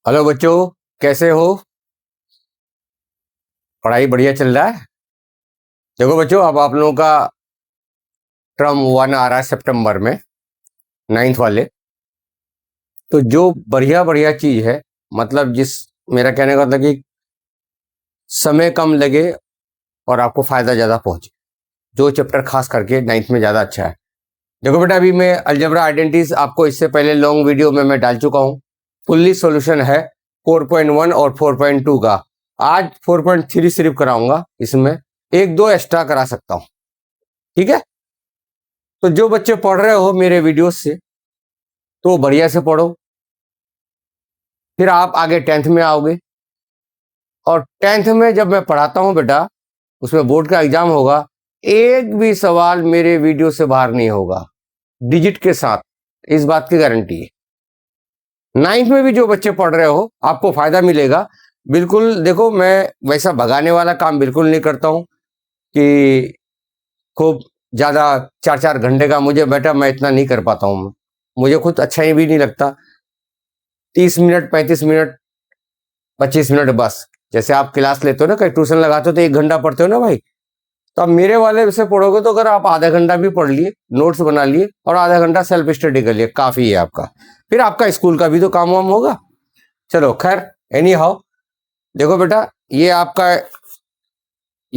Hello बच्चों, कैसे हो? पढ़ाई बढ़िया चल रहा है? देखो बच्चों, अब आप लोगों का टर्म 1 आ रहा है सितंबर में, 9th वाले। तो जो बढ़िया बढ़िया चीज है, मतलब मेरा कहने का मतलब कि समय कम लगे और आपको फायदा ज्यादा पहुंचे, जो चैप्टर खास करके 9th में ज्यादा अच्छा है। देखो बेटा, अभी मैं अलजेब्रा आइडेंटिटीज आपको इससे पहले लॉन्ग वीडियो में मैं डाल चुका हूँ। फुल्ली सॉल्यूशन है 4.1 और 4.2 का। आज 4.3 सिर्फ कराऊंगा, इसमें एक दो एक्स्ट्रा करा सकता हूँ। ठीक है? तो जो बच्चे पढ़ रहे हो मेरे वीडियोस से, तो बढ़िया से पढ़ो। फिर आप आगे 10th में आओगे, और 10th में जब मैं पढ़ाता हूं बेटा, उसमें बोर्ड का एग्जाम होगा, एक भी सवाल मेरे वीडियो से बाहर नहीं होगा, डिजिट के साथ। इस बात की गारंटी है। 9th में भी जो बच्चे पढ़ रहे हो, आपको फायदा मिलेगा बिल्कुल। देखो, मैं वैसा भगाने वाला काम बिल्कुल नहीं करता हूं कि खूब ज्यादा 4-4 घंटे का। मुझे बेटा, मैं इतना नहीं कर पाता हूं। मुझे खुद अच्छा ही भी नहीं लगता। 30 मिनट, 35 मिनट, 25 मिनट बस। जैसे आप क्लास लेते हो ना, कहीं ट्यूशन लगाते हो तो 1 घंटा पढ़ते हो ना भाई, तो आप मेरे वाले से पढ़ोगे तो अगर आप आधा घंटा भी पढ़ लिए, नोट्स बना लिए और आधा घंटा सेल्फ स्टडी कर लिए, काफी है आपका। फिर आपका स्कूल का भी तो काम वाम होगा। चलो खैर, एनी हाउ, देखो बेटा, ये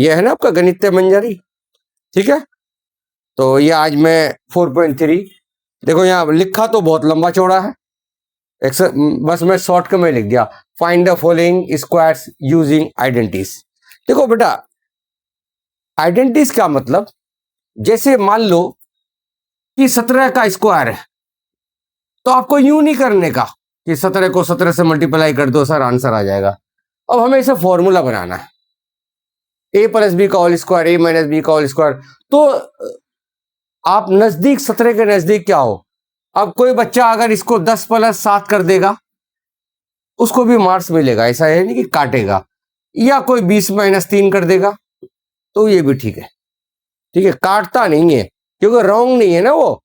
है ना आपका गणितीय मंजरी। ठीक है? तो ये आज मैं 4.3, देखो यहाँ लिखा तो बहुत लंबा चौड़ा है, बस मैं शॉर्ट में लिख दिया, find the following squares using identities. देखो बेटा, आइडेंटिटीज का मतलब, जैसे मान लो कि 17 का स्क्वायर है, तो आपको यूं नहीं करने का कि 17 को 17 से मल्टीप्लाई कर दो सर, आंसर आ जाएगा। अब हमें इसे फॉर्मूला बनाना है, a प्लस बी का whole square, a minus B का होल स्क्वायर। तो आप नजदीक 17 के नजदीक क्या हो। अब कोई बच्चा अगर इसको 10 प्लस 7 कर देगा, उसको भी मार्क्स मिलेगा, ऐसा है नहीं कि काटेगा। या कोई 20 माइनस 3 कर देगा, तो ये भी ठीक है। ठीक है, काटता नहीं है, क्योंकि रॉन्ग नहीं है ना वो।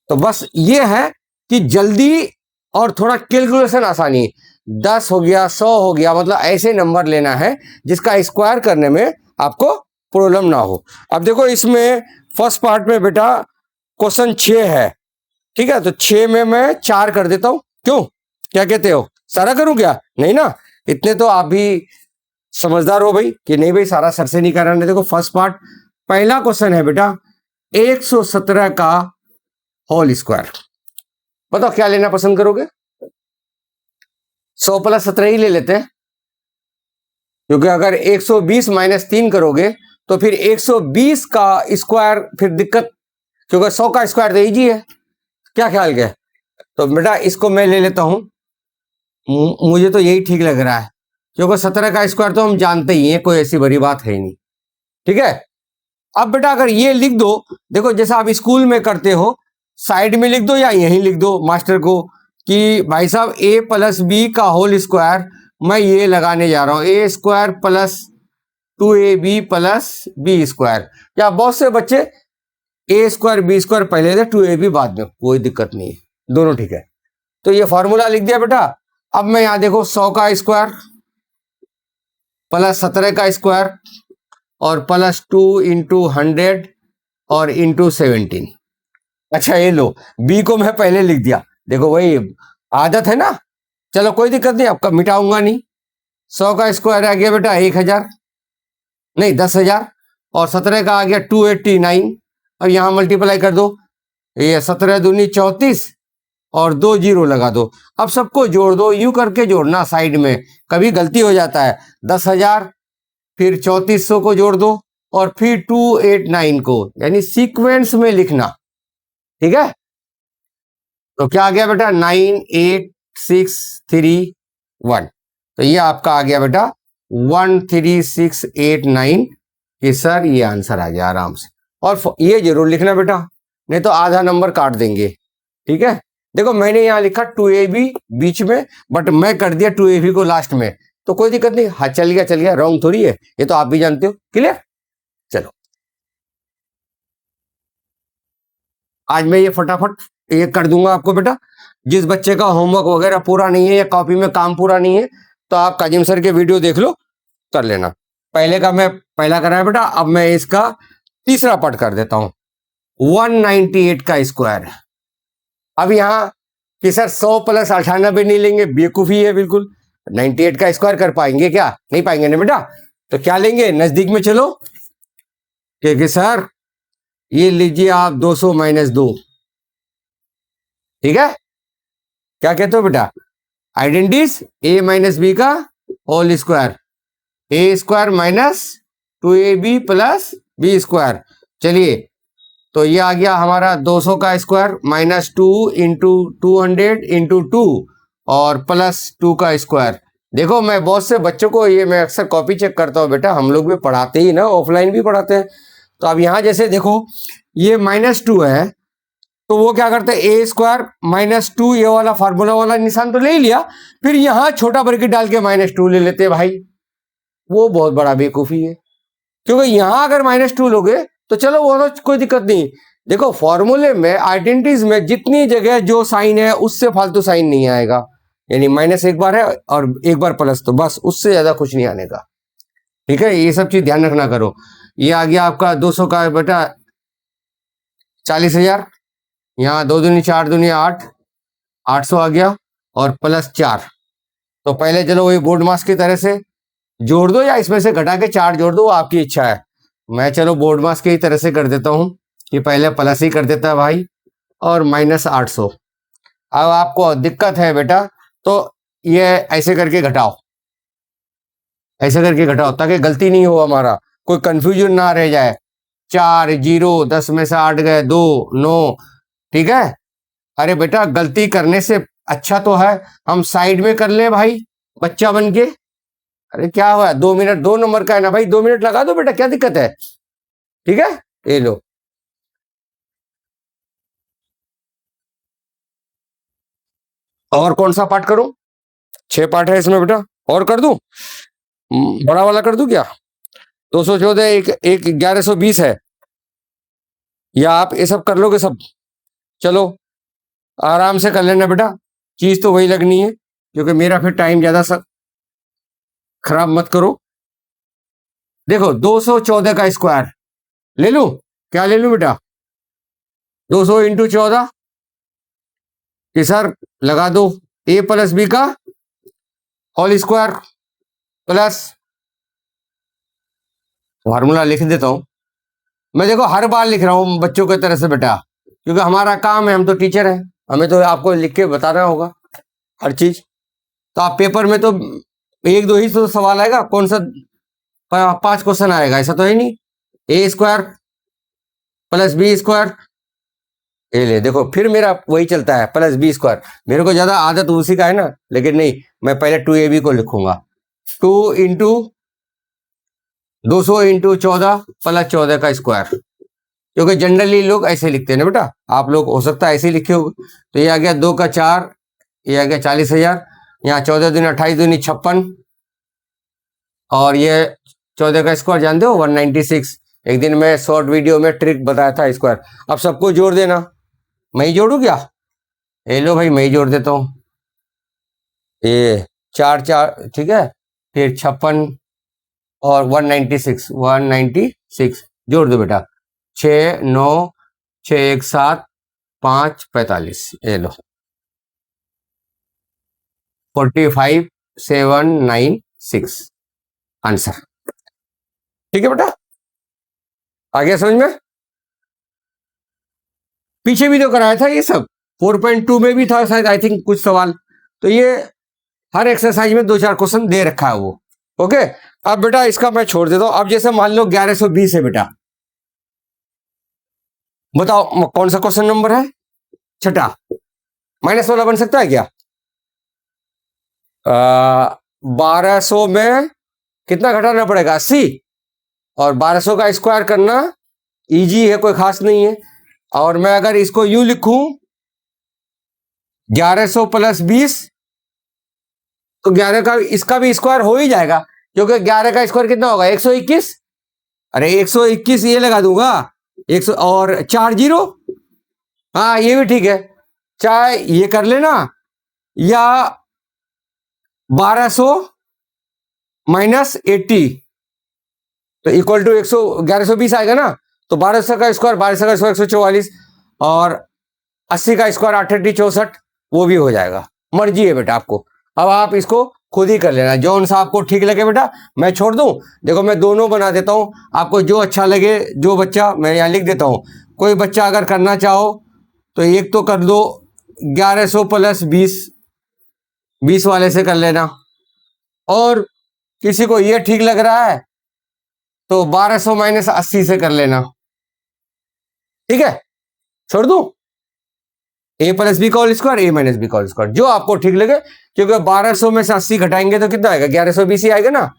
तो बस ये है कि जल्दी और थोड़ा कैलकुलेशन आसानी। 10 हो गया, 100 हो गया, मतलब ऐसे नंबर लेना है जिसका स्क्वायर करने में आपको प्रॉब्लम ना हो। अब देखो, इसमें फर्स्ट पार्ट में बेटा क्वेश्चन 6 है। ठीक है, तो 6 में मैं 4 कर देता हूं। क्यों, क्या कहते हो? सारा करूं क्या? नहीं ना, इतने तो आप भी समझदार हो भाई कि नहीं भाई, सारा सर से नहीं कराना। देखो फर्स्ट पार्ट, पहला क्वेश्चन है बेटा 117 का होल स्क्वायर। बताओ क्या लेना पसंद करोगे? 100 प्लस 17 ही ले लेते हैं, क्योंकि अगर 120 माइनस 3 करोगे तो फिर 120 का स्क्वायर फिर दिक्कत, क्योंकि 100 का स्क्वायर तो इजी है। क्या ख्याल है? तो बेटा इसको मैं ले लेता हूं, मुझे तो यही ठीक लग रहा है, क्योंकि 17 का स्क्वायर तो हम जानते ही हैं, कोई ऐसी बड़ी बात है ही नहीं। ठीक है? अब बेटा अगर ये लिख दो, देखो जैसा आप स्कूल में करते हो, साइड में लिख दो या यहीं लिख दो मास्टर को कि भाई साहब a प्लस बी का होल स्क्वायर मैं ये लगाने जा रहा हूं, A square plus 2ab plus B square. या बहुत से बच्चे ए स्क्वायर बी स्क्वायर पहले थे, 2ab बाद में, कोई दिक्कत नहीं है, दोनों ठीक है। तो ये फॉर्मूला लिख दिया बेटा। अब मैं यहां देखो 100 का स्क्वायर प्लस 17 का स्क्वायर और प्लस 2 इंटू 100 और इंटू 17। अच्छा ये लो, बी को मैं पहले लिख दिया, देखो वही आदत है ना। चलो कोई दिक्कत नहीं, आपका मिटाऊंगा नहीं। 100 का स्क्वायर आ गया बेटा 1000, नहीं 10,000, और 17 का आ गया 289। और यहां मल्टीप्लाई कर दो, ये 17 दूनी 34 और 2 जीरो लगा दो। अब सबको जोड़ दो, यूं करके जोड़ना साइड में, कभी गलती हो जाता है। 10,000 फिर 3400 को जोड़ दो और फिर 289 को, यानी सीक्वेंस में लिखना। ठीक है? तो क्या आ गया बेटा 98631। तो ये आपका आ गया बेटा 13689 कि सर ये आंसर आ गया आराम से। और ये जरूर लिखना बेटा, नहीं तो आधा नंबर काट देंगे। ठीक है? देखो मैंने यहां लिखा 2ab बीच में, बट मैं कर दिया 2ab को लास्ट में, तो कोई दिक्कत नहीं। हाँ चल गया, रॉन्ग थोड़ी है, ये तो आप भी जानते हो। क्लियर? चलो आज मैं ये फटाफट ये कर दूंगा आपको बेटा। जिस बच्चे का होमवर्क वगैरह पूरा नहीं है या कॉपी में काम पूरा नहीं है तो आप काजिम सर के वीडियो देख लो, कर लेना। पहले का मैं पहला कराया बेटा, अब मैं इसका तीसरा पार्ट कर देता हूं। 198 का स्क्वायर। अब यहां कि सर 100 प्लस 98 नहीं लेंगे, बेवकूफी है बिल्कुल। 98 का स्क्वायर कर पाएंगे क्या? नहीं पाएंगे ना बेटा। तो क्या लेंगे, नजदीक में चलो कि सर ये लीजिए आप 200 माइनस 2, ठीक है। क्या कहते हो बेटा, आइडेंटिटीज a माइनस बी का whole square, A square minus 2ab plus B square. चलिए तो ये आ गया हमारा 200 का स्क्वायर माइनस 2 इंटू 200 इंटू 2 और प्लस 2 का स्क्वायर। देखो मैं बहुत से बच्चों को ये मैं अक्सर कॉपी चेक करता हूँ बेटा, हम लोग भी पढ़ाते ही ना, ऑफलाइन भी पढ़ाते हैं। तो अब यहाँ जैसे देखो ये -2 है तो वो क्या करते हैं, ए स्क्वायर माइनस 2, ये वाला फार्मूला वाला निशान तो ले लिया, फिर यहां छोटा ब्रैकेट डाल के -2 ले लेते हैं भाई। वो बहुत बड़ा बेवकूफी है, क्योंकि यहां अगर -2 लोगे तो चलो वो तो कोई दिक्कत नहीं। देखो फॉर्मूले में आइडेंटिटीज में जितनी जगह जो साइन है उससे फालतू साइन नहीं आएगा, यानी माइनस एक बार है और एक बार प्लस, तो बस उससे ज्यादा कुछ नहीं आने का, ठीक है। ये सब चीज ध्यान रखना करो। ये आ गया आपका 200 का बेटा 40,000, यहाँ 2 दूनी 4 दूनी 8, 800 आ गया और प्लस 4। तो पहले चलो वही बोर्ड मास की तरह से जोड़ दो या इसमें से घटा के 4 जोड़ दो, वो आपकी इच्छा है। मैं चलो बोर्ड मास की तरह से कर देता हूं कि पहले प्लस ही कर देता है भाई, और माइनस 800। अब आपको दिक्कत है बेटा तो ये ऐसे करके घटाओ, ऐसे करके घटाओ ताकि गलती नहीं हो, हमारा कोई कंफ्यूजन ना रह जाए। 4 0, 10 में से 8 गए 2 9, ठीक है। अरे बेटा गलती करने से अच्छा तो है हम साइड में कर ले भाई, बच्चा बन के। अरे क्या हुआ, 2 मिनट 2 नंबर का है ना भाई, 2 मिनट लगा दो बेटा, क्या दिक्कत है, ठीक है। ये लो, और कौन सा पार्ट करूं? 6 पार्ट है इसमें बेटा, और कर दूं? बड़ा वाला कर दूं क्या? 214 एक 1120 है, या आप ये सब कर लोगे सब? चलो आराम से कर लेना बेटा, चीज तो वही लगनी है, क्योंकि मेरा फिर टाइम ज्यादा खराब मत करो। देखो 214 का स्क्वायर ले लूं, क्या ले लूं बेटा? 200 इंटू 14 कि सर लगा दो a प्लस बी का होल स्क्वायर प्लस, फार्मूला लिख देता हूं मैं। देखो हर बार लिख रहा हूं बच्चों की तरह से बेटा, क्योंकि हमारा काम है, हम तो टीचर हैं, हमें तो आपको लिख के बताना होगा हर चीज। तो आप पेपर में तो 1 2 ही तो सवाल आएगा, कौन सा 5 क्वेश्चन आएगा, ऐसा तो है नहीं। ए स्क्वायर प्लस बी स्क्वायर, ये ले देखो फिर मेरा वही चलता है प्लस बी स्क्वायर। मेरे को ज्यादा आदत उसी का है ना, लेकिन नहीं, मैं पहले 2ab को लिखूंगा, 2 इंटू 200 इंटू 14 प्लस 14 का स्क्वायर, क्योंकि जनरली लोग ऐसे लिखते हैं ना बेटा, आप लोग हो सकता है ऐसे ही लिखे हो। तो ये आ गया 2 का 4, ये आ गया 40,000, यहाँ 14 दूनी 28 दूनी 56, और ये 14 का स्क्वायर जानते हो 196। एक दिन मैं शॉर्ट वीडियो में ट्रिक बताया था स्क्वायर। अब सबको जोड़ देना, मैं ही जोड़ू क्या? ये लो भाई मैं ही जोड़ देता हूँ, ये 4 4 ठीक है, फिर 56 और 196 जोड़ दो बेटा, 6 9 6 1 7 5 45, ये लो 45796 आंसर, ठीक है बेटा। आ गया समझ में? पीछे भी तो कराया था ये सब, 4.2 में भी था शायद, आई थिंक कुछ सवाल। तो ये हर एक्सरसाइज में 2 4 क्वेश्चन दे रखा है वो, ओके। अब बेटा इसका मैं छोड़ देता हूं। अब जैसे मान लो 1120 है बेटा, बताओ कौन सा क्वेश्चन नंबर है? छठा। माइनस वाला बन सकता है क्या? 1200 में कितना घटाना पड़ेगा? 80, और 1200 का स्क्वायर करना इजी है, कोई खास नहीं है। और मैं अगर इसको यूं लिखूं 1100 प्लस 20, तो 11 का इसका भी स्क्वायर हो ही जाएगा, क्योंकि 11 का स्क्वायर कितना होगा? 121। अरे 121 ये लगा दूंगा, 100 और 4 0, हाँ ये भी ठीक है। चाहे ये कर लेना या 1200 माइनस 80 तो इक्वल टू 1120 आएगा ना। तो 1200 का स्क्वायर 144 और 80 का स्क्वायर 864 वो भी हो जाएगा। मर्जी है बेटा आपको। अब आप इसको खुद ही कर लेना जौन सा आपको ठीक लगे बेटा। मैं छोड़ दूं, देखो मैं दोनों बना देता हूं, आपको जो अच्छा लगे। जो बच्चा, मैं यहाँ लिख देता हूं, कोई बच्चा अगर करना चाहो तो एक तो कर दो 1100 प्लस 20 वाले से कर लेना, और किसी को ये ठीक लग रहा है तो 1200 माइनस 80 से कर लेना। ठीक है, छोड़ दूं a प्लस बी का whole square, a minus B का होल स्क्वायर, जो आपको ठीक लगे। क्योंकि 1200 में से 80 घटाएंगे तो कितना आएगा, 1120 ही आएगा ना।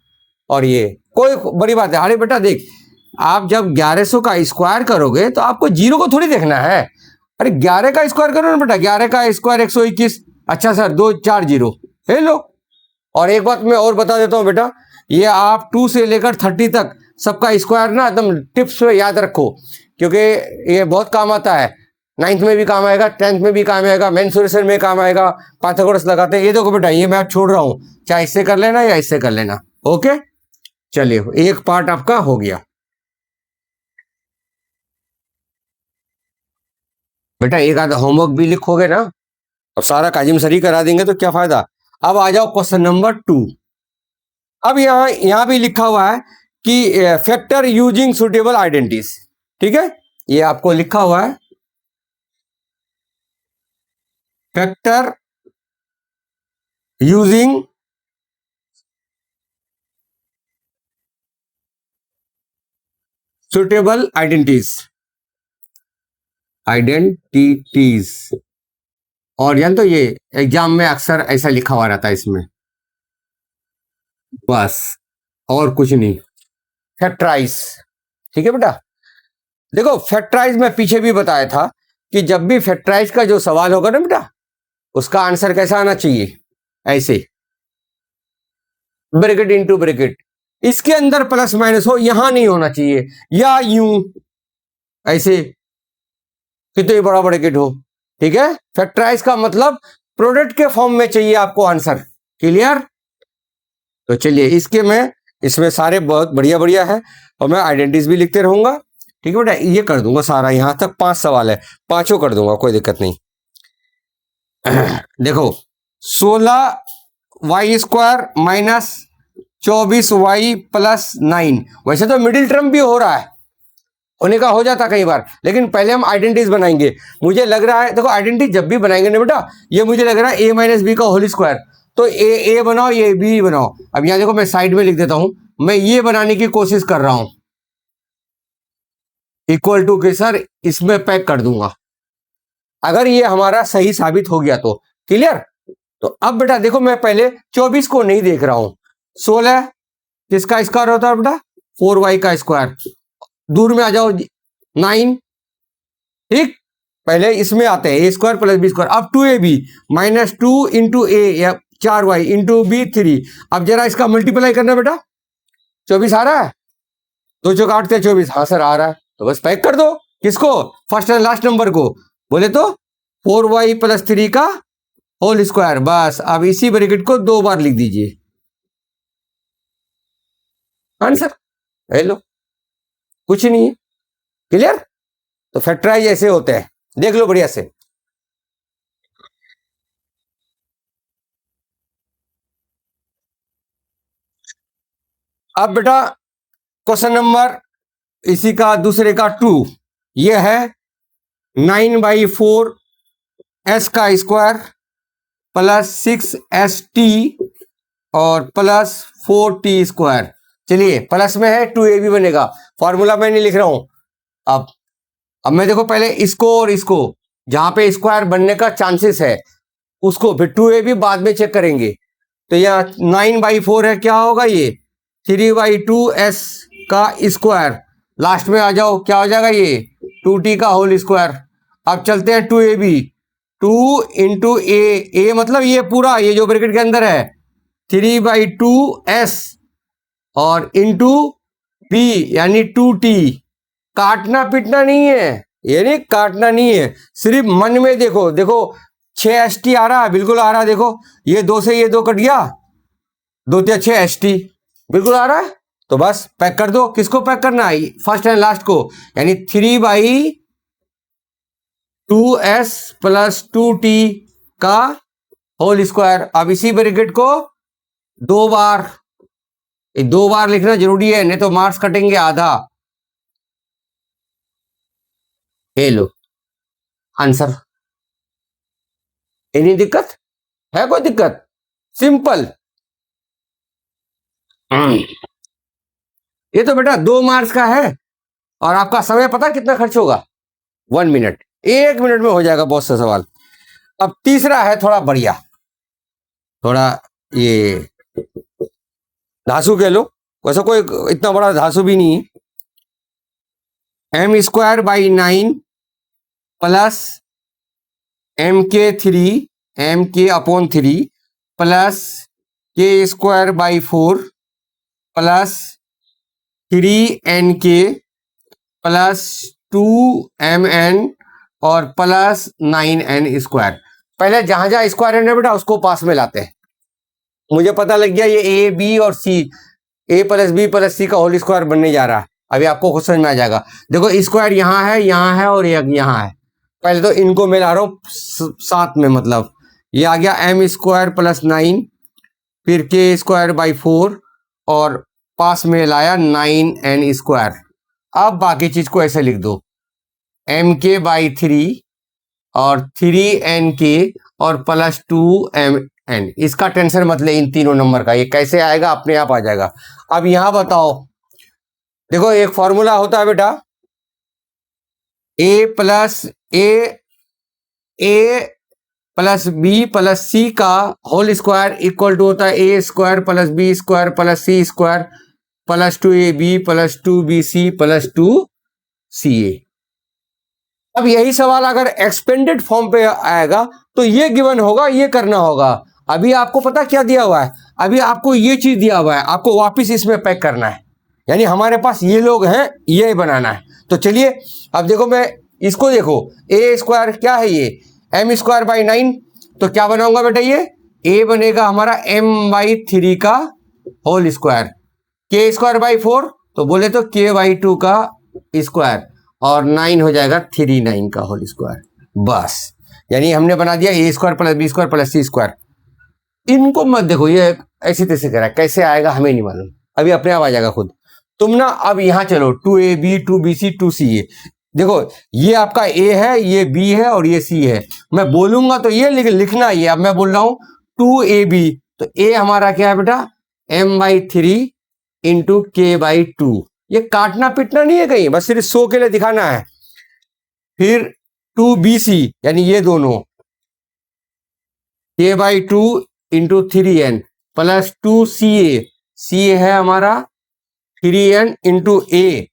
और ये कोई बड़ी बात है। अरे बेटा देख, आप जब 1100 का स्क्वायर करोगे तो आपको जीरो को थोड़ी देखना है। अरे 11 का स्क्वायर करो ना बेटा, 11 का स्क्वायर 121। अच्छा सर, 2 4 जीरो है लो। और एक बात मैं और बता देता हूं बेटा, ये आप 2 से लेकर 30 तक सबका स्क्वायर ना एकदम टिप्स में याद रखो, क्योंकि ये बहुत काम आता है। 9th में भी काम आएगा, 10th में भी काम आएगा, मेंसुरेशन में काम आएगा, पाइथागोरस लगाते हैं। ये देखो बेटा, ये मैं छोड़ रहा हूं, चाहे इससे कर लेना या इससे कर लेना। ओके, चलिए एक पार्ट आपका हो गया। बेटा एक आधा होमवर्क भी लिखोगे ना और सारा काजिम सरी करा देंगे तो क्या फायदा। अब आ जाओ क्वेश्चन नंबर 2। अब यहां भी लिखा हुआ है कि फैक्टर यूजिंग सुटेबल आइडेंटिटीज। ठीक है, ये आपको लिखा हुआ है फैक्टर यूजिंग सुटेबल आइडेंटिटीज। और जान तो ये एग्जाम में अक्सर ऐसा लिखा हुआ रहता है इसमें, बस और कुछ नहीं। फैक्टराइज। ठीक है बेटा, देखो फैक्टराइज में पीछे भी बताया था कि जब भी फैक्टराइज का जो सवाल होगा ना बेटा, उसका आंसर कैसा आना चाहिए, ऐसे ब्रैकेट इनटू ब्रैकेट, इसके अंदर प्लस माइनस हो, यहां नहीं होना चाहिए, या यूं ऐसे कितने बड़ा ब्रैकेट हो। ठीक है, फैक्टराइज का मतलब प्रोडक्ट के फॉर्म में चाहिए आपको आंसर। क्लियर? तो चलिए इसमें सारे बहुत बढ़िया बढ़िया है, और मैं आइडेंटिटीज भी लिखते रहूंगा। ठीक है बेटा, ये कर दूंगा सारा, यहां तक 5 सवाल है, 5 कर दूंगा, कोई दिक्कत नहीं। देखो 16y² माइनस 24y प्लस 9, वैसे तो मिडिल टर्म भी हो रहा है, होने का हो जाता कई बार, लेकिन पहले हम आइडेंटिटीज बनाएंगे। मुझे लग रहा है, देखो आइडेंटिटी जब भी बनाएंगे ना बेटा, ये मुझे लग रहा है a माइनस बी का होल स्क्वायर, तो ए बनाओ, ये बी बनाओ। अब यहां देखो मैं साइड में लिख देता हूं, मैं ये बनाने की कोशिश कर रहा हूं, इक्वल टू के सर इसमें पैक कर दूंगा, अगर ये हमारा सही साबित हो गया तो। क्लियर? तो अब बेटा देखो, मैं पहले 24 को नहीं देख रहा हूं, 16 किसका स्क्वायर होता है बेटा, 4y का स्क्वायर। दूर में आ जाओ 9। ठीक, पहले इसमें आते हैं a² प्लस बी स्क्वायर। अब 2ab माइनस 2 इंटू ए या 4y इंटू बी 3। अब जरा इसका मल्टीप्लाई करना बेटा, 24 आ रहा है, 2 चौक 8 थे 24, हाँ सर आ रहा है, तो बस पैक कर दो। किसको? फर्स्ट एंड लास्ट नंबर को। बोले तो 4y प्लस 3 का होल स्क्वायर, बस अब इसी ब्रैकेट को 2 बार लिख दीजिए, आंसर। हेलो, कुछ नहीं है। क्लियर? तो फैक्टराइज ऐसे होते हैं, देख लो बढ़िया से। अब बेटा क्वेश्चन नंबर इसी का दूसरे का 2, ये है 9/4 s का स्क्वायर प्लस 6st और प्लस 4t स्क्वायर। चलिए प्लस में है 2ab बनेगा, फॉर्मूला मैं नहीं लिख रहा हूं। अब मैं देखो पहले इसको और इसको, जहां पे स्क्वायर बनने का चांसेस है उसको, फिर 2ab बाद में चेक करेंगे। तो यहाँ 9/4 है, क्या होगा ये 3/2s का स्क्वायर, लास्ट में आ जाओ क्या हो जाएगा ये 2t का होल स्क्वायर। अब चलते हैं 2ab, 2 इंटू ए मतलब ये पूरा, ये जो ब्रैकेट के अंदर है 3/2s और इंटू b यानी 2t। काटना पीटना नहीं है, ये नहीं काटना नहीं है, सिर्फ मन में देखो। देखो 6 आ रहा है, बिल्कुल आ रहा है। देखो ये 2 से ये 2 कट गया, 2 × 6 बिल्कुल आ रहा है। तो बस पैक कर दो। किसको पैक करना है? फर्स्ट एंड लास्ट को, यानी 3/2s + 2t का होल स्क्वायर। अब इसी ब्रैकेट को 2 बार, 2 बार लिखना जरूरी है, नहीं तो मार्क्स कटेंगे आधा। ये लो आंसर। एनी दिक्कत है? कोई दिक्कत? सिंपल। ये तो बेटा 2 मार्क्स का है, और आपका समय पता कितना खर्च होगा? 1 मिनट। 1 मिनट में हो जाएगा बहुत सा सवाल। अब तीसरा है थोड़ा बढ़िया, थोड़ा ये धांसू कह लो, वैसा कोई इतना बड़ा धांसू भी नहीं है। m²/9 plus mk/3 plus k²/4 plus 3nk plus 2mn और प्लस 9n²। पहले जहां जहां स्क्वायर है ना बेटा, उसको पास में लाते हैं। मुझे पता लग गया ये ए बी और सी, a + b + c का होल स्क्वायर बनने जा रहा है। अभी आपको खुद समझ में आ जाएगा। देखो स्क्वायर यहाँ है और यहाँ है। पहले तो इनको मैं ला रहा हूँ साथ में, मतलब ये आ गया m² + 9, फिर k²/4 और पास में लाया 9n²। अब बाकी चीज को ऐसे लिख दो, mk/3 और 3nk और प्लस 2mn। इसका टेंशन मत ले इन तीनों नंबर का, ये कैसे आएगा अपने आप आ जाएगा। अब यहां बताओ, देखो एक फॉर्मूला होता है बेटा, a plus b plus c का होल स्क्वायर इक्वल टू होता है a² + b² + c² plus 2ab plus 2bc plus 2ca। अब यही सवाल अगर एक्सपेंडेड फॉर्म पे आएगा तो ये गिवन होगा, ये करना होगा। अभी आपको पता क्या दिया हुआ है? अभी आपको ये चीज दिया हुआ है, आपको वापस इसमें पैक करना है। यानी हमारे पास ये लोग हैं, ये बनाना है। तो चलिए अब देखो, मैं इसको देखो, a² क्या है? ये m²/9। तो क्या बनाऊंगा बेटा? ये a बनेगा हमारा m/3 का होल स्क्वायर, k²/4 तो बोले तो k/2 का स्क्वायर, और 9 हो जाएगा 39 का होल स्क्वायर। बस, यानी हमने बना दिया a² + b² + c²। इनको मत देखो, ये ऐसे तैसे करा, कैसे आएगा हमें नहीं मालूम, अभी अपने आप आ जाएगा खुद। तुम ना अब यहां चलो, 2ab 2bc 2ca। देखो ये आपका a है, ये b है और ये c है। मैं बोलूंगा तो ये लिखना, ये अब मैं बोल रहा हूं 2ab, तो a हमारा क्या है बेटा? m/3 × k/2। ये काटना पिटना नहीं है कहीं, बस सिर्फ 100 के लिए दिखाना है। फिर 2bc यानी ये दोनों, k/2 × 3n plus 2ca, c है हमारा 3n × a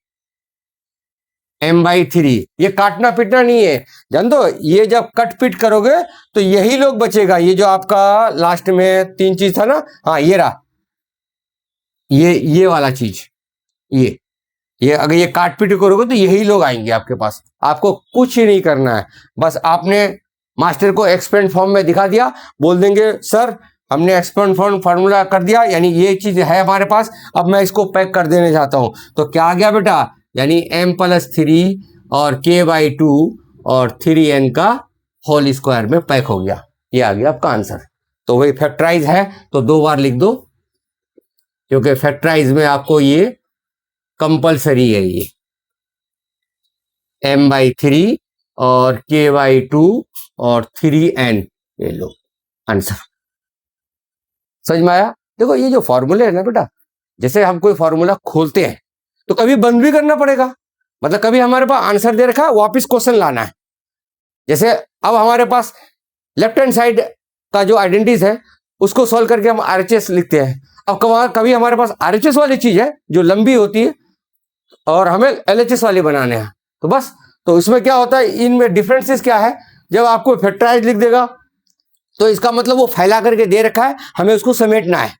m/3। ये काटना पिटना नहीं है, जान दो। ये जब कट पिट करोगे तो यही लोग बचेगा। ये जो आपका लास्ट में 3 चीज था ना, हाँ ये रहा, ये वाला चीज, ये अगर ये काट पीट करोगे तो यही लोग आएंगे आपके पास। आपको कुछ ही नहीं करना है, बस आपने मास्टर को एक्सपेंड फॉर्म में दिखा दिया, बोल देंगे सर हमने एक्सपेंड फॉर्म फार्मूला कर दिया, यानी ये चीज है हमारे पास, अब मैं इसको पैक कर देने चाहता हूं। तो क्या आ गया बेटा? यानी m+3 और k/2 और 3n का होल स्क्वायर में पैक हो गया। ये आ गया आपका आंसर। तो वही फैक्टराइज है तो 2 बार लिख दो, क्योंकि फैक्टराइज में आपको ये कंपलसरी है। ये m/3 और k/2 और 3n, ये लो आंसर। समझ में आया? देखो ये जो फॉर्मूले है ना बेटा, जैसे हम कोई फॉर्मूला खोलते हैं तो कभी बंद भी करना पड़ेगा। मतलब कभी हमारे पास आंसर दे रखा है, वापस क्वेश्चन लाना है। जैसे अब हमारे पास लेफ्ट हैंड साइड का जो आइडेंटिटीज है उसको सॉल्व करके हम RHS लिखते हैं। अब कभी हमारे पास RHS वाली चीज है जो लंबी होती है और हमें LHS वाली बनाने हैं, तो बस, तो इसमें क्या होता है, इनमें डिफरेंसेस क्या है? जब आपको फैक्टराइज लिख देगा तो इसका मतलब वो फैला करके दे रखा है, हमें उसको समेटना है।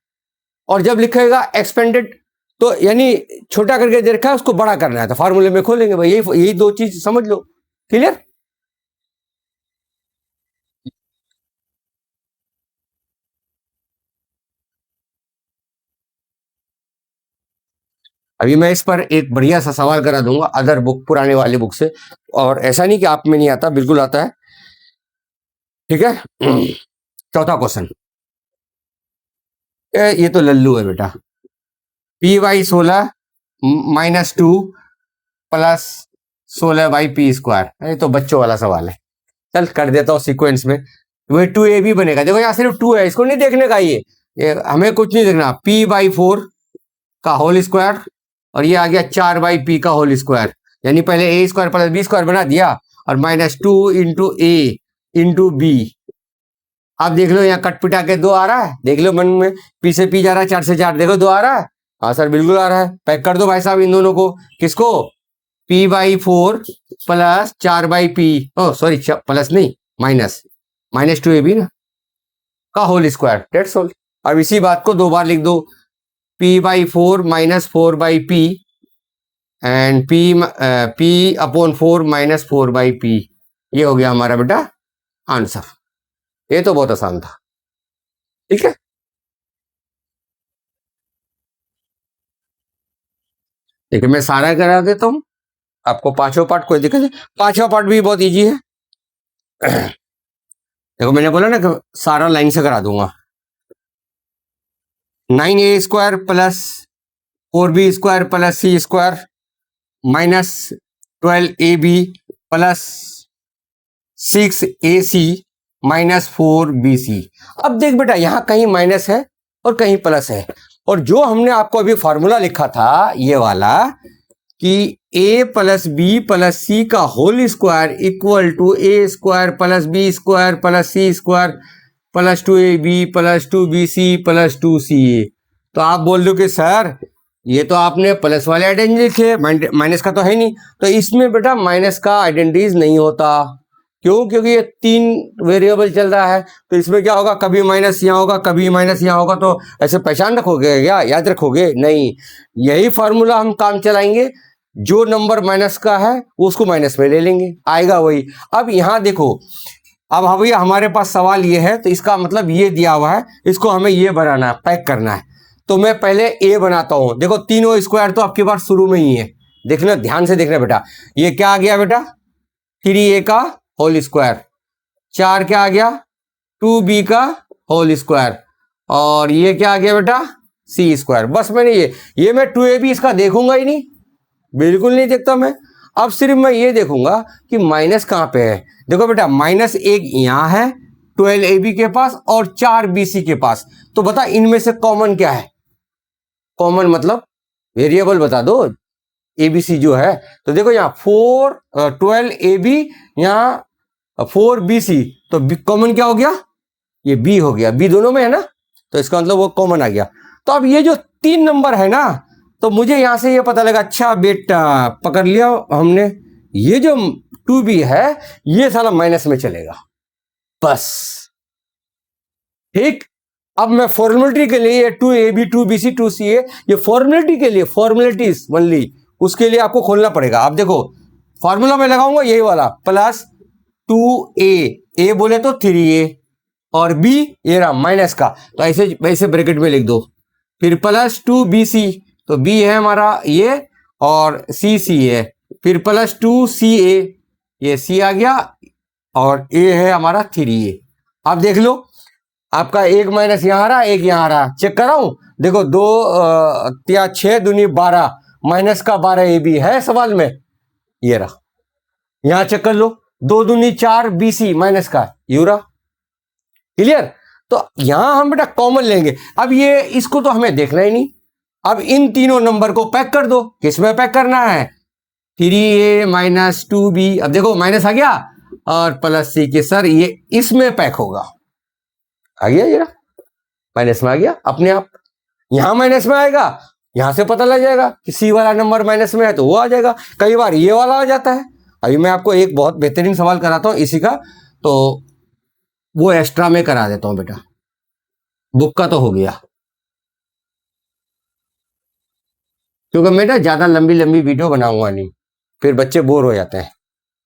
और जब लिखेगा एक्सपेंडेड तो यानी छोटा करके दे रखा है, उसको बड़ा करना है। तो फार्मूले में खोलेंगे भाई, यही 2 चीज समझ लो। क्लियर? अभी मैं इस पर एक बढ़िया सा सवाल करा दूंगा अदर बुक, पुराने वाले बुक से, और ऐसा नहीं कि आप में नहीं आता, बिल्कुल आता है। ठीक है। चौथा क्वेश्चन, ये तो लल्लू है बेटा। Py 16 -2 plus 16/p²। ये तो बच्चों वाला सवाल है, चल कर देता हूँ सीक्वेंस में। वही 2ab बनेगा। देखो यहाँ सिर्फ 2 है, इसको नहीं देखने का, ये हमें कुछ नहीं देखना। P/4 का होल स्क्वायर, और ये आ गया 4/p का होल स्क्वायर, यानी पहले a² प्लस b² बना दिया, और -2 इंटू a इंटू b। आप देख लो यहाँ कट पिटा के 2 आ रहा है, देख लो मन में, p से p जा रहा है, 4 से 4, देखो 2 आ रहा है। हाँ सर बिल्कुल आ रहा है, पैक कर दो भाई साहब इन दोनों को। किसको? P/4 प्लस 4/p, ओ सॉरी प्लस नहीं, -2ab ना का होल स्क्वायर, डेट्स ऑल। अब इसी बात को 2 बार लिख दो, P/4 - 4/p and P/4 - 4/p। ये हो गया हमारा बेटा आंसर। ये तो बहुत आसान था। ठीक है, देखिए मैं सारा करा देता हूं आपको, पांचों पार्ट, कोई दिक्कत नहीं, पांचवा पार्ट भी बहुत इजी है। देखो मैंने बोला ना कि सारा लाइन से करा दूंगा। 9a² plus 4b² plus c² minus 12ab plus 6ac minus 4bc। अब देख बेटा यहाँ कहीं माइनस है और कहीं प्लस है, और जो हमने आपको अभी फॉर्मूला लिखा था ये वाला कि a plus B plus C का whole square equal to a² plus b² plus c² plus 2ab plus 2bc plus 2ca। तो आप बोल दो कि सर ये तो आपने प्लस वाले आइडेंटिटी लिखे, माइनस का तो है नहीं। तो इसमें बेटा माइनस का आइडेंटिटीज नहीं होता। क्यों? क्योंकि ये 3 वेरिएबल चल रहा है, तो इसमें क्या होगा, कभी माइनस यहाँ होगा, कभी माइनस यहाँ होगा। तो ऐसे पहचान रखोगे क्या, याद रखोगे? नहीं, यही फॉर्मूला हम काम चलाएंगे, जो नंबर माइनस का है उसको माइनस में ले लेंगे, आएगा वही। अब यहाँ देखो, अब अभी हमारे पास सवाल ये है, तो इसका मतलब ये दिया हुआ है, इसको हमें ये बनाना है, पैक करना है। तो मैं पहले ए बनाता हूं। देखो तीनों स्क्वायर तो आपके पास शुरू में ही है, देखना ध्यान से देखना बेटा। ये क्या आ गया बेटा? 3a का होल स्क्वायर, 4 क्या आ गया? 2b का होल स्क्वायर, और ये क्या आ गया बेटा? c²। बस मैंने ये मैं 2ab इसका देखूंगा ही नहीं, बिल्कुल नहीं देखता मैं। अब सिर्फ मैं ये देखूंगा कि माइनस कहां पे है। देखो बेटा माइनस एक यहां है 12ab के पास और 4bc के पास। तो बता इनमें से कॉमन क्या है? कॉमन मतलब वेरिएबल बता दो, एबीसी जो है। तो देखो यहाँ 12ab, यहाँ 4bc, तो कॉमन क्या हो गया? ये b हो गया, b दोनों में है ना, तो इसका मतलब वो कॉमन आ गया। तो अब ये जो 3 नंबर है ना, तो मुझे यहां से ये पता लगा, अच्छा बेटा पकड़ लिया हमने, ये जो 2b है ये साला माइनस में चलेगा, बस। ठीक, अब मैं फॉर्मेलिटी के लिए 2ab 2bc 2ca, ये फॉर्मेलिटी के लिए, फॉर्मेलिटीज ओनली, उसके लिए आपको खोलना पड़ेगा। अब देखो फॉर्मूला में लगाऊंगा यही वाला, प्लस 2a, a बोले तो 3a, और b ये रहा माइनस का, तो ऐसे वैसे ब्रैकेट में लिख दो। फिर प्लस 2bc, तो b है हमारा ये, और cc है। फिर प्लस 2ca, ये c आ गया, और a है हमारा 3a। अब देख लो आपका एक माइनस यहाँ आ रहा, एक यहाँ आ रहा, चेक कराऊं? देखो 2 या 6 दूनी 12, माइनस का 12ab है सवाल में, ये रहा। यहां चेक कर लो, 2 दूनी 4 bc माइनस का, यूरा। क्लियर? तो यहां हम बेटा कॉमन लेंगे। अब ये इसको तो हमें देखना ही नहीं, अब इन तीनों नंबर को पैक कर दो। किसमें पैक करना है? 3a minus 2b। अब देखो माइनस आ गया और प्लस c के, सर ये इसमें पैक होगा, आ गया, ये माइनस में आ गया अपने आप। यहां माइनस में आएगा, यहां से पता लग जाएगा कि सी वाला नंबर माइनस में है, तो वो आ जाएगा। कई बार ये वाला आ जाता है। अभी मैं आपको एक बहुत बेहतरीन सवाल कराता हूं इसी का, तो वो एक्स्ट्रा में करा देता हूं बेटा, बुक का तो हो गया, क्योंकि मैं ना ज्यादा लंबी लंबी वीडियो बनाऊंगा नहीं, फिर बच्चे बोर हो जाते हैं,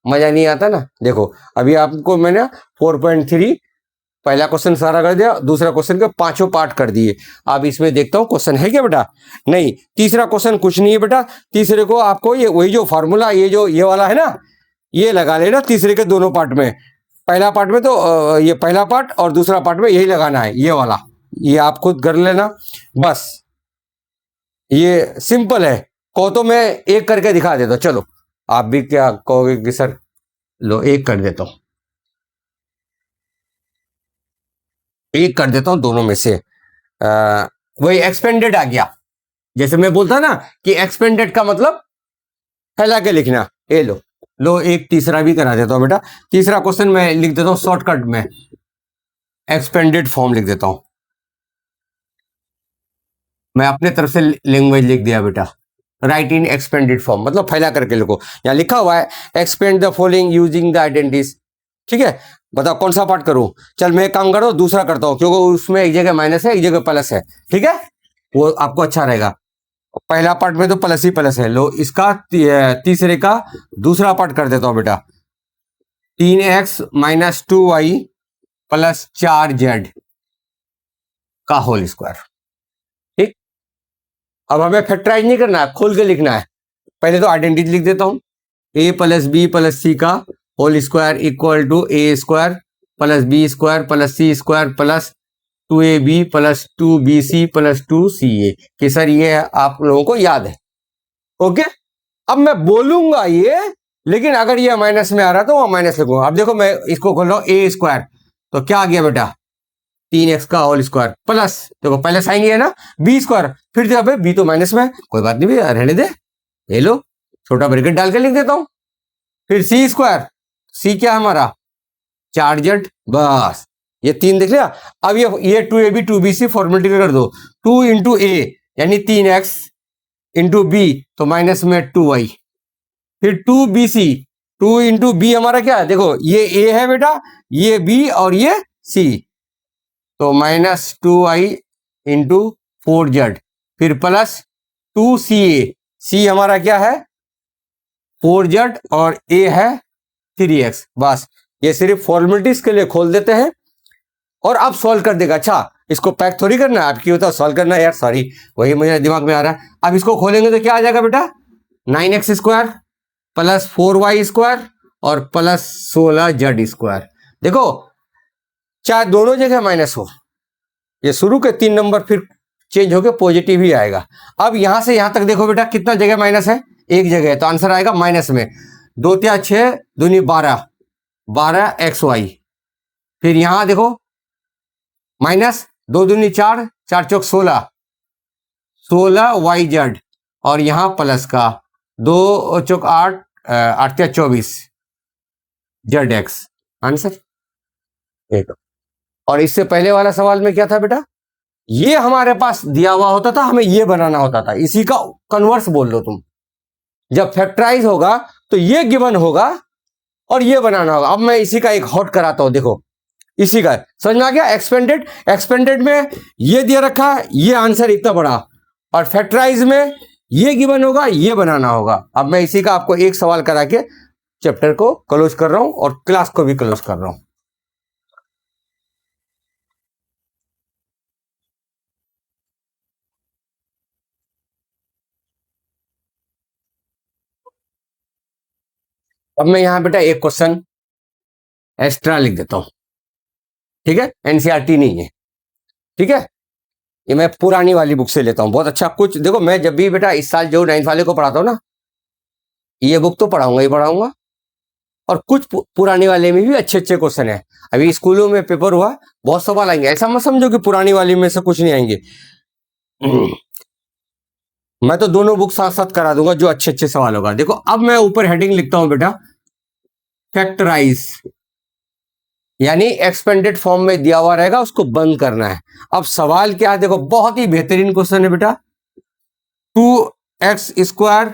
मजा नहीं आता ना। देखो अभी आपको मैंने 4.3 पहला क्वेश्चन सारा कर दिया, दूसरा क्वेश्चन के पांचों पार्ट कर दिए। अब इसमें देखता हूं क्वेश्चन है क्या बेटा। नहीं, तीसरा क्वेश्चन कुछ नहीं है बेटा। तीसरे को आपको ये वही जो फॉर्मूला ये वाला है ना, ये लगा लेना तीसरे के दोनों पार्ट में। पहला पार्ट में तो ये पहला पार्ट और दूसरा पार्ट में यही लगाना है, ये वाला, ये आप खुद कर लेना बस। ये सिंपल है। को तो मैं एक करके दिखा देता हूं, चलो आप भी क्या कहोगे कि सर लो एक कर देता हूं, एक कर देता हूं दोनों में से। वही एक्सपेंडेड आ गया। जैसे मैं बोलता ना कि एक्सपेंडेड का मतलब फैला के लिखना। ये लो एक तीसरा भी करा देता हूं बेटा। तीसरा क्वेश्चन मैं लिख देता हूं शॉर्टकट में, एक्सपेंडेड फॉर्म लिख देता हूं। मैं अपने तरफ से लैंग्वेज लिख दिया बेटा, राइट इन एक्सपेंडेड फॉर्म, मतलब फैला करके लिखो। यहां लिखा हुआ है expand the following using the identities. ठीक है, बताओ कौन सा पार्ट करूं। चल मैं एक काम करो, दूसरा करता हूं, क्योंकि उसमें एक जगह माइनस है एक जगह प्लस है। ठीक है, वो आपको अच्छा रहेगा। पहला पार्ट में तो प्लस ही प्लस है। लो इसका तीसरे का दूसरा पार्ट कर देता हूं बेटा। 3x minus 2y plus 4z का होल स्क्वायर। ठीक, अब हमें फैक्टराइज नहीं करना है, खोल के लिखना है। पहले तो आइडेंटिटी लिख देता हूं, a plus B plus C का whole square equal to A square plus B square plus C square plus 2ab plus 2bc plus 2ca। कि सर ये आप लोगों को याद है। ओके, अब मैं बोलूंगा ये, लेकिन अगर ये माइनस में आ रहा तो वो माइनस लिखूंगा। अब देखो मैं इसको खोल रहा हूं, ए स्क्वायर तो क्या आ गया बेटा 3x का होल स्क्वायर प्लस, देखो पहले साइन ये है ना, बी स्क्वायर, फिर देखो बी तो माइनस में, कोई बात नहीं भैया रहने दे, ये लो छोटा ब्रैकेट डाल के लिख देता हूं। फिर सी स्क्वायर, सी क्या है हमारा 4z, बस ये 3 देख लिया। अब ये 2ab 2bc फॉर्मेलिटी कर दो, 2 इंटू ए यानी 3x इंटू बी तो माइनस में 2y, फिर 2bc, 2 इंटू बी हमारा क्या है, देखो ये a है बेटा, ये b और ये c, तो माइनस 2i इंटू 4z, फिर प्लस 2ca, c हमारा क्या है 4z और a है 3x। बस ये सिर्फ फॉर्मेलिटीज के लिए खोल देते हैं और अब सॉल्व कर देगा। अच्छा इसको पैक थोड़ी करना है, आपकी होता सॉल्व करना है यार, सॉरी वही मुझे दिमाग में आ रहा है। अब इसको खोलेंगे तो क्या आ जाएगा बेटा 9x square plus 4y square और प्लस 16z स्क्वायर। देखो चाहे दोनों जगह माइनस हो, ये शुरू के 3 नंबर फिर चेंज होकर पॉजिटिव ही आएगा। अब यहां से यहां तक देखो बेटा कितना जगह माइनस है, एक जगह है, तो आंसर आएगा माइनस में 2 × 6 दूनी 12, 12xy। फिर यहां देखो माइनस 2 दूनी 4, 4 चौक 16, 16yz और यहां प्लस का 2 चौक 8, 8 या 24 zx आंसर। और इससे पहले वाला सवाल में क्या था बेटा, ये हमारे पास दिया हुआ होता था, हमें ये बनाना होता था, इसी का कन्वर्स बोल लो तुम। जब फैक्टराइज होगा तो ये गिवन होगा और ये बनाना होगा। अब मैं इसी का एक हॉट कराता हूं, देखो इसी का समझ में आ गया। एक्सपेंडेड, एक्सपेंडेड में ये दिया रखा है, ये आंसर इतना बड़ा, और फैक्टराइज में ये गिवन होगा, ये बनाना होगा। अब मैं इसी का आपको एक सवाल करा के चैप्टर को क्लोज कर रहा हूं और क्लास को भी क्लोज कर रहा हूं। अब मैं यहां बेटा एक क्वेश्चन एक्स्ट्रा लिख देता हूं, ठीक है, एनसीईआरटी नहीं है, ठीक है, ये मैं पुरानी वाली बुक से लेता हूं। बहुत अच्छा, कुछ देखो मैं जब भी बेटा इस साल जो 9th वाले को पढ़ाता हूं ना, ये बुक तो पढ़ाऊंगा ही पढ़ाऊंगा, और कुछ पुराने वाले में भी अच्छे अच्छे क्वेश्चन है। अभी स्कूलों में पेपर हुआ, बहुत सवाल आएंगे, ऐसा मत समझो कि पुरानी वाली में से कुछ नहीं आएंगे। मैं तो दोनों बुक साथ साथ करा दूंगा, जो अच्छे अच्छे सवाल होगा। देखो अब मैं ऊपर हेडिंग लिखता हूं बेटा फैक्टराइज, यानी एक्सपेंडेड फॉर्म में दिया हुआ रहेगा, उसको बंद करना है। अब सवाल क्या है, देखो बहुत ही बेहतरीन क्वेश्चन है बेटा। 2x square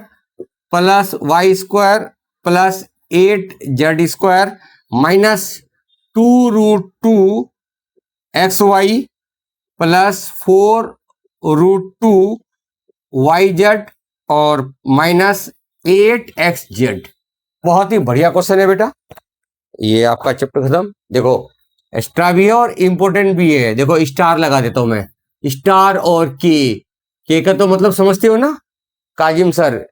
plus Y square plus 8z square minus 2√2xy plus 4√2yz और माइनस 8xz। बहुत ही बढ़िया क्वेश्चन है बेटा, ये आपका चैप्टर खत्म। देखो एक्स्ट्रा भी है और इम्पोर्टेंट भी है। देखो स्टार लगा देता हूं मैं, स्टार और के का तो मतलब समझते हो ना Kazim sir,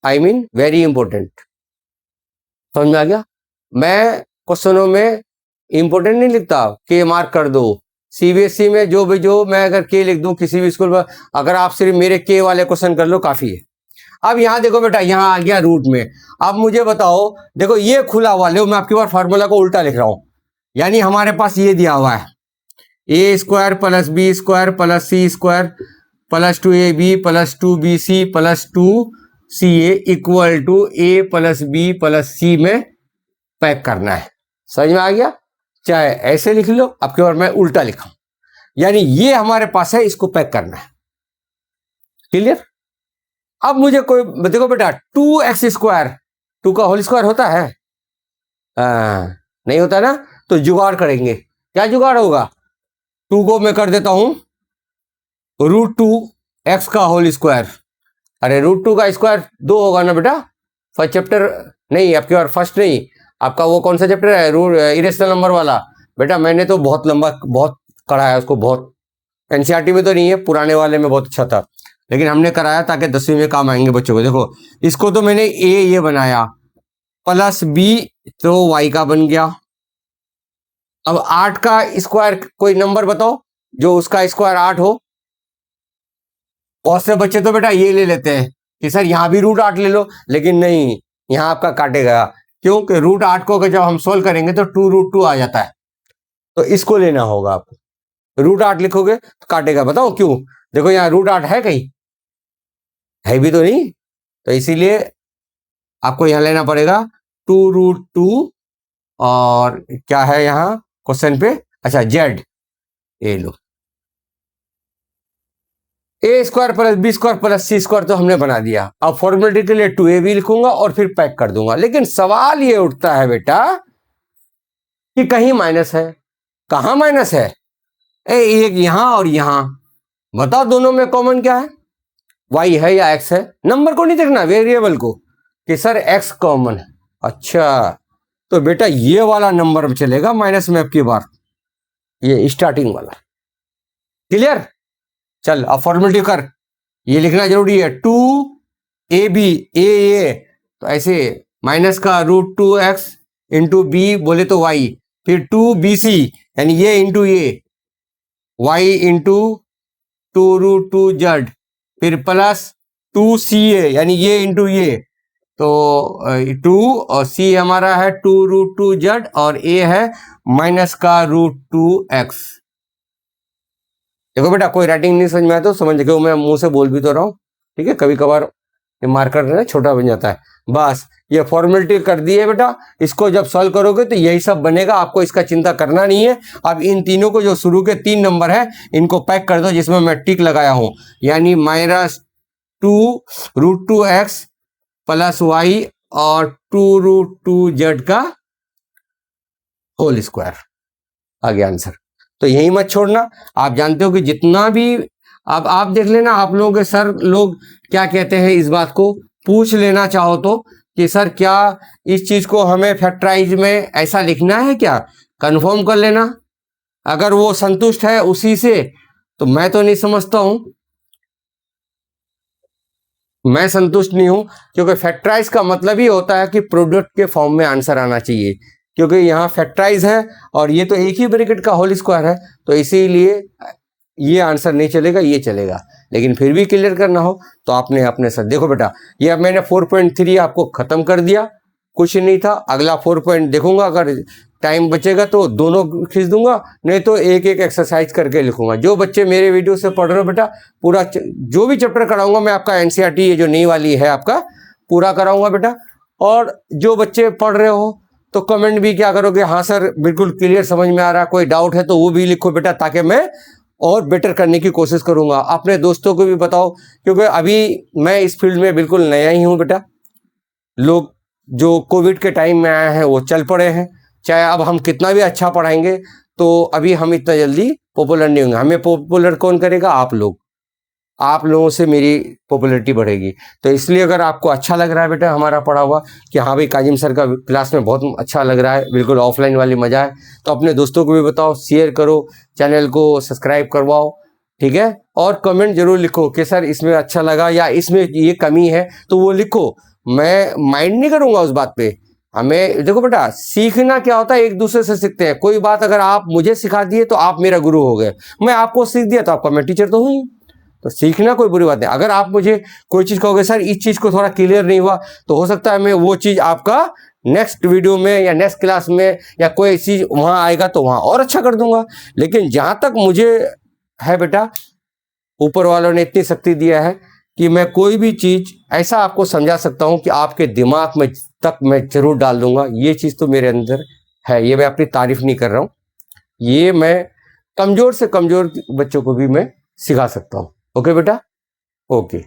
I mean very important. समझ में आ गया? मैं क्वेश्चनों में इंपॉर्टेंट नहीं लिखता के मार्क कर दो। सीबीएसई में जो मैं अगर के लिख दूं किसी भी स्कूल में, अगर आप सिर्फ मेरे के वाले क्वेश्चन कर लो काफी है। अब यहाँ देखो बेटा, यहाँ आ गया रूट में। अब मुझे बताओ, देखो ये खुला हुआ, लो मैं आपकी बार फार्मूला को उल्टा लिख रहा हूं। यानी हमारे पास ये दिया हुआ है A square plus B square plus C square plus 2ab plus 2bc plus 2ca equal to A plus B plus C में पैक करना है। समझ में आ गया? चाहे ऐसे लिख लो, अब की बार मैं उल्टा लिखा, यानी ये हमारे पास है, इसको पैक करना है। क्लियर? अब मुझे कोई देखो बेटा, 2x स्क्वायर, 2 का होल स्क्वायर होता है? नहीं होता ना, तो जुगाड़ करेंगे। क्या जुगाड़ होगा? 2 को मैं कर देता हूं √2 x का होल स्क्वायर। अरे √2 का स्क्वायर 2 होगा ना बेटा। फर्स्ट चैप्टर नहीं, आपकी बार फर्स्ट नहीं, आपका वो कौन सा चैप्टर है, इरेशनल नंबर वाला। बेटा मैंने तो बहुत लंबा बहुत कराया उसको, बहुत एनसीईआरटी में तो नहीं है, पुराने वाले में बहुत अच्छा था, लेकिन हमने कराया ताकि 10वीं में काम आएंगे बच्चों को। देखो इसको तो मैंने ये बनाया, प्लस बी तो y का बन गया। अब 8 का स्क्वायर कोई नंबर बताओ जो उसका स्क्वायर 8 हो। बहुत से बच्चे तो बेटा ये ले लेते हैं कि सर यहाँ भी √8 ले लो, लेकिन नहीं, यहाँ आपका काटेगा। क्योंकि √8 को जब हम सोल्व करेंगे तो 2√2 आ जाता है, तो इसको लेना होगा आपको। √8 लिखोगे तो काटेगा, बताओ क्यों? देखो यहाँ √8 है कहीं, है भी तो नहीं, तो इसीलिए आपको यहाँ लेना पड़ेगा 2√2। और क्या है यहाँ क्वेश्चन पे? अच्छा जेड, ये लो, A square plus B square plus C square तो हमने बना दिया। अब फॉर्मेलिटी के लिए 2ab लिखूंगा और फिर पैक कर दूंगा। लेकिन सवाल ये उठता है बेटा कि कहीं माइनस है। कहां माइनस है? एक यहां और यहां, बताओ दोनों में कॉमन क्या है? y है या x है? नंबर को नहीं देखना, वेरिएबल को, कि सर x कॉमन है। अच्छा, तो बेटा ये वाला नंबर चलेगा माइनस में अब की बार, ये स्टार्टिंग वाला। क्लियर? चल अब फॉर्मेलिटी कर, ये लिखना जरूरी है। 2ab ए, तो ऐसे माइनस का √2x इंटू बी बोले तो y, फिर 2bc यानी ये इंटू ये, y इंटू 2√2z, फिर प्लस 2ca यानी ये इंटू ये, तो 2 और c हमारा है 2√2z और a है माइनस का √2x। देखो बेटा कोई राइटिंग नहीं समझ में आया तो समझ गए, मैं मुंह से बोल भी तो रहा हूँ, ठीक है? कभी कभार ये मार्कर ना छोटा बन जाता है। बस ये फॉर्मेलिटी कर दी है बेटा। इसको जब सॉल्व करोगे तो यही सब बनेगा, आपको इसका चिंता करना नहीं है। अब इन तीनों को जो शुरू के 3 नंबर है इनको पैक कर दो, जिसमें मैं टिक लगाया हूं, यानी -2√2x प्लस y और 2√2z का होल स्क्वायर। आ गया आंसर। तो यही मत छोड़ना। आप जानते हो कि जितना भी, अब आप देख लेना, आप लोगों के सर लोग क्या कहते हैं, इस बात को पूछ लेना चाहो तो कि सर क्या इस चीज को हमें फैक्टराइज में ऐसा लिखना है क्या, कंफर्म कर लेना। अगर वो संतुष्ट है उसी से, तो मैं तो नहीं समझता हूं, मैं संतुष्ट नहीं हूं, क्योंकि फैक्टराइज का मतलब ही होता है कि प्रोडक्ट के फॉर्म में आंसर आना चाहिए, क्योंकि यहाँ फैक्टराइज है और ये तो एक ही ब्रैकेट का होल स्क्वायर है, तो इसीलिए ये आंसर नहीं चलेगा, ये चलेगा। लेकिन फिर भी क्लियर करना हो तो आपने अपने साथ देखो बेटा, ये अब मैंने 4.3 आपको खत्म कर दिया, कुछ नहीं था। अगला 4 देखूंगा, अगर टाइम बचेगा तो दोनों खींच दूंगा, नहीं तो एक एक एक्सरसाइज करके लिखूंगा। जो बच्चे मेरे वीडियो से पढ़ रहे हो बेटा, पूरा जो भी चैप्टर कराऊंगा मैं आपका एनसीईआरटी ये जो नई वाली है आपका पूरा कराऊंगा बेटा। और जो बच्चे पढ़ रहे हो तो कमेंट भी क्या करोगे, हाँ सर बिल्कुल क्लियर समझ में आ रहा है, कोई डाउट है तो वो भी लिखो बेटा, ताकि मैं और बेटर करने की कोशिश करूंगा। अपने दोस्तों को भी बताओ, क्योंकि अभी मैं इस फील्ड में बिल्कुल नया ही हूं बेटा। लोग जो कोविड के टाइम में आए हैं वो चल पड़े हैं, चाहे अब हम कितना भी अच्छा पढ़ाएंगे तो अभी हम इतना जल्दी पॉपुलर नहीं होंगे। हमें पॉपुलर कौन करेगा? आप लोग। आप लोगों से मेरी पॉपुलैरिटी बढ़ेगी। तो इसलिए अगर आपको अच्छा लग रहा है बेटा हमारा पढ़ा हुआ कि हाँ भाई काजिम सर का क्लास में बहुत अच्छा लग रहा है, बिल्कुल ऑफलाइन वाली मजा है, तो अपने दोस्तों को भी बताओ, शेयर करो, चैनल को सब्सक्राइब करवाओ, ठीक है। और कमेंट जरूर लिखो कि सर इसमें अच्छा लगा या इसमें ये कमी है, तो वो लिखो। मैं माइंड नहीं करूंगा उस बात पे। हमें देखो बेटा, सीखना क्या होता है, एक दूसरे से सीखते हैं। कोई बात अगर आप मुझे सिखा दिए तो आप मेरा गुरु हो गए, मैं आपको सीख दिया तो आपका मैं टीचर तो हूँ ही। तो सीखना कोई बुरी बात नहीं। अगर आप मुझे कोई चीज़ कहोगे सर इस चीज़ को थोड़ा क्लियर नहीं हुआ, तो हो सकता है मैं वो चीज़ आपका नेक्स्ट वीडियो में या नेक्स्ट क्लास में या कोई चीज़ वहाँ आएगा तो वहाँ और अच्छा कर दूंगा। लेकिन जहाँ तक मुझे है बेटा, ऊपर वालों ने इतनी शक्ति दिया है कि मैं कोई भी चीज़ ऐसा आपको समझा सकता हूँ कि आपके दिमाग में तक मैं जरूर डाल दूंगा। ये चीज़ तो मेरे अंदर है, ये मैं अपनी तारीफ नहीं कर रहा हूँ, ये मैं कमज़ोर से कमज़ोर बच्चों को भी मैं सिखा सकता हूँ। ओके बेटा, ओके।